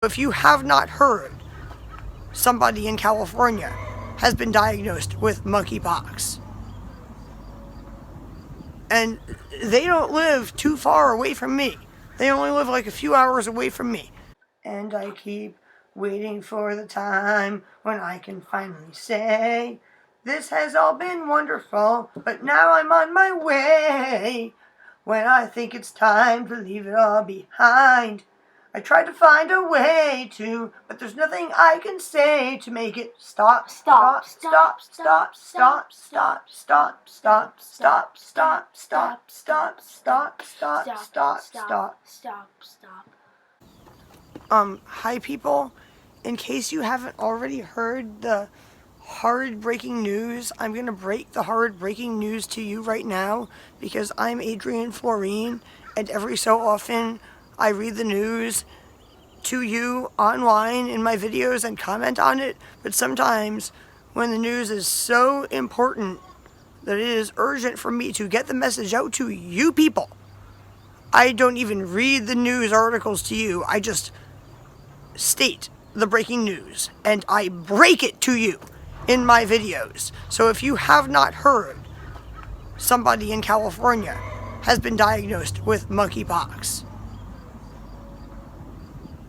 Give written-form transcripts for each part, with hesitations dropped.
If you have not heard, somebody in California has been diagnosed with monkeypox. And they don't live too far away from me. They only live like a few hours away from me. And I keep waiting for the time when I can finally say, this has all been wonderful, but now I'm on my way. When I think it's time to leave it all behind, I try to find a way to, but there's nothing I can say to make it stop, stop, stop, stop, stop, stop, stop, stop, stop, stop, stop, stop, stop, stop, stop, stop. Hi people. In case you haven't already heard the hard breaking news, I'm going to break the hard breaking news to you right now because I'm Adrienne Floreen, and every so often I read the news to you online in my videos and comment on it, but sometimes when the news is so important that it is urgent for me to get the message out to you people, I don't even read the news articles to you. I just state the breaking news and I break it to you in my videos. So if you have not heard, somebody in California has been diagnosed with monkeypox.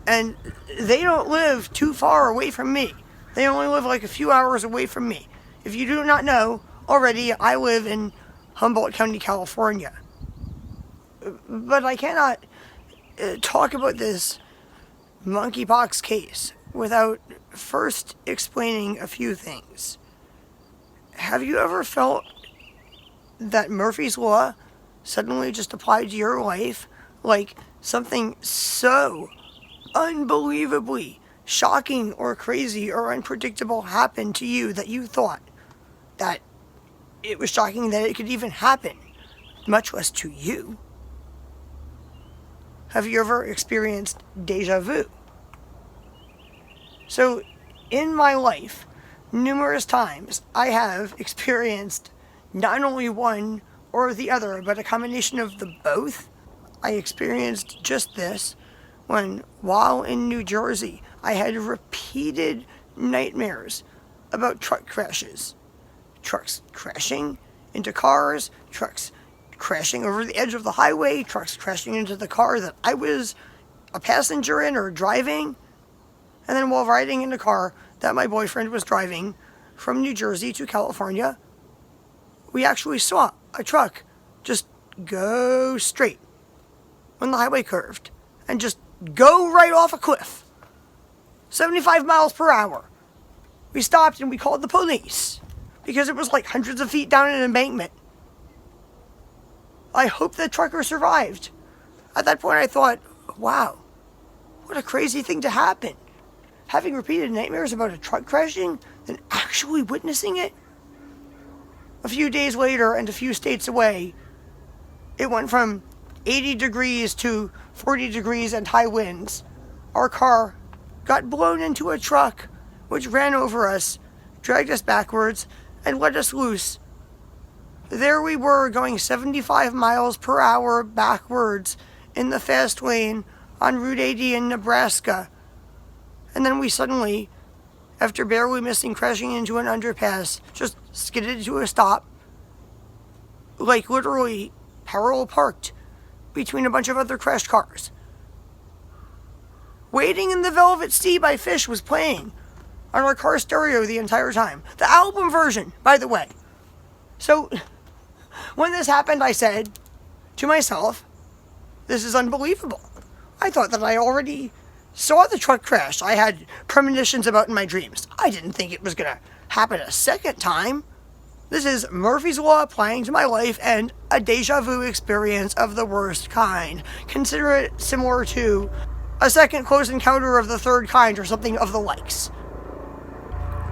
And they don't live too far away from me. They only live like a few hours away from me. If you do not know already, I live in Humboldt County, California. But I cannot talk about this monkeypox case without first explaining a few things. Have you ever felt that Murphy's Law suddenly just applied to your life? Like something so unbelievably shocking or crazy or unpredictable happened to you that you thought that it was shocking that it could even happen, much less to you. Have you ever experienced deja vu? So in my life, numerous times I have experienced not only one or the other, but a combination of the both. I experienced just this when, while in New Jersey, I had repeated nightmares about truck crashes. Trucks crashing into cars, trucks crashing over the edge of the highway, trucks crashing into the car that I was a passenger in or driving. And then while riding in the car that my boyfriend was driving from New Jersey to California, we actually saw a truck just go straight when the highway curved and just go right off a cliff. 75 miles per hour. We stopped and we called the police because it was like hundreds of feet down an embankment. I hope the trucker survived. At that point I thought, wow, what a crazy thing to happen. Having repeated nightmares about a truck crashing, then actually witnessing it. A few days later and a few states away, it went from 80 degrees to 40 degrees and high winds. Our car got blown into a truck, which ran over us, dragged us backwards, and let us loose. There we were going 75 miles per hour backwards in the fast lane on Route 80 in Nebraska. And then we suddenly, after barely missing crashing into an underpass, just skidded to a stop, like literally parallel parked between a bunch of other crashed cars. Waiting in the Velvet Sea by Fish was playing on our car stereo the entire time. The album version, by the way. So, when this happened, I said to myself, this is unbelievable. I thought that I already saw the truck crash I had premonitions about in my dreams. I didn't think it was going to happen a second time. This is Murphy's Law applying to my life and a deja vu experience of the worst kind. Consider it similar to a second close encounter of the third kind or something of the likes.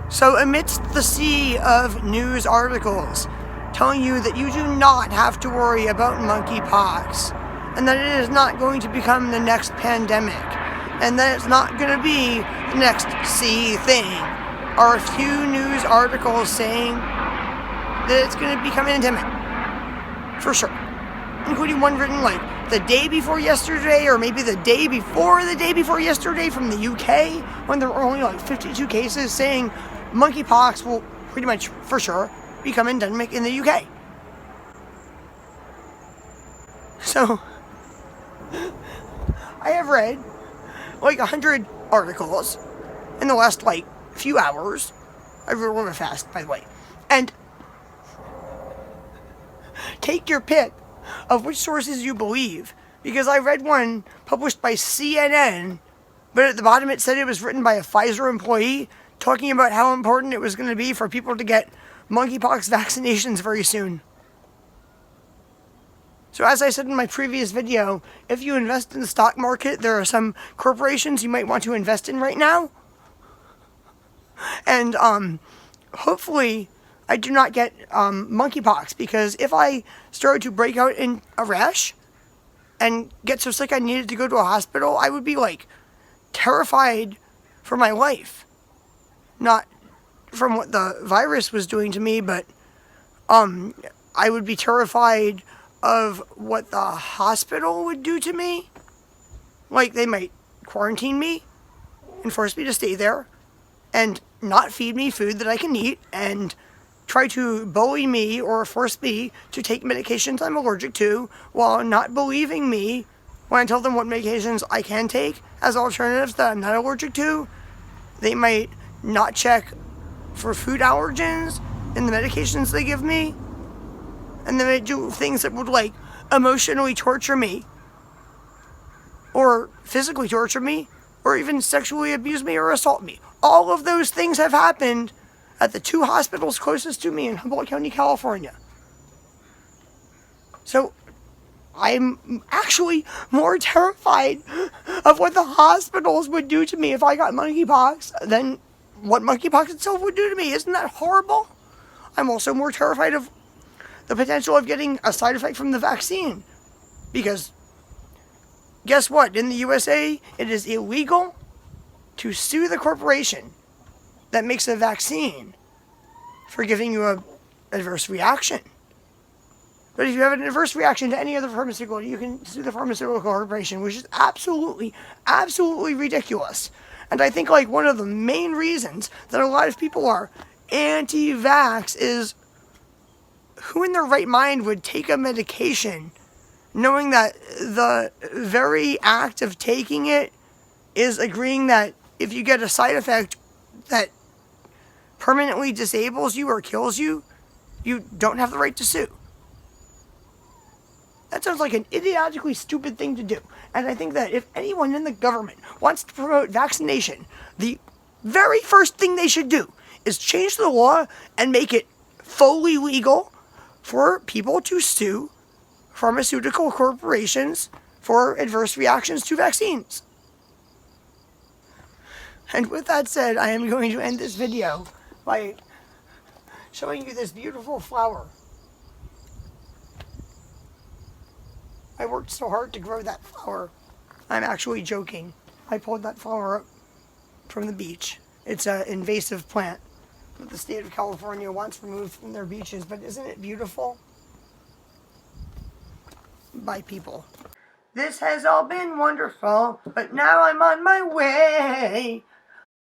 So amidst the sea of news articles telling you that you do not have to worry about monkeypox and that it is not going to become the next pandemic and that it's not going to be the next sea thing, are a few news articles saying that it's going to become endemic. For sure. Including one written like the day before yesterday, or maybe the day before yesterday from the UK, when there were only like 52 cases, saying monkeypox will pretty much for sure become endemic in the UK. So, I have read like 100 articles in the last like few hours. I read really fast, by the way. And take your pick of which sources you believe, because I read one published by CNN, but at the bottom it said it was written by a Pfizer employee talking about how important it was going to be for people to get monkeypox vaccinations very soon. So as I said in my previous video, if you invest in the stock market, there are some corporations you might want to invest in right now. And hopefully I do not get monkeypox, because if I started to break out in a rash and get so sick I needed to go to a hospital, I would be like terrified for my life. Not from what the virus was doing to me, but I would be terrified of what the hospital would do to me. Like, they might quarantine me and force me to stay there and not feed me food that I can eat, and try to bully me or force me to take medications I'm allergic to, while not believing me when I tell them what medications I can take as alternatives that I'm not allergic to. They might not check for food allergens in the medications they give me, and they might do things that would like emotionally torture me, or physically torture me, or even sexually abuse me or assault me. All of those things have happened at the 2 hospitals closest to me in Humboldt County, California. So I'm actually more terrified of what the hospitals would do to me if I got monkeypox than what monkeypox itself would do to me. Isn't that horrible? I'm also more terrified of the potential of getting a side effect from the vaccine. Because guess what? In the USA, it is illegal to sue the corporation that makes a vaccine for giving you an adverse reaction. But if you have an adverse reaction to any other pharmaceutical, you can sue the pharmaceutical corporation, which is absolutely, absolutely ridiculous. And I think like one of the main reasons that a lot of people are anti-vax is, who in their right mind would take a medication knowing that the very act of taking it is agreeing that if you get a side effect that permanently disables you or kills you, you don't have the right to sue. That sounds like an idiotically stupid thing to do. And I think that if anyone in the government wants to promote vaccination, the very first thing they should do is change the law and make it fully legal for people to sue pharmaceutical corporations for adverse reactions to vaccines. And with that said, I am going to end this video by showing you this beautiful flower. I worked so hard to grow that flower. I'm actually joking. I pulled that flower up from the beach. It's an invasive plant that the state of California wants removed from their beaches, but isn't it beautiful? By people. This has all been wonderful, but now I'm on my way.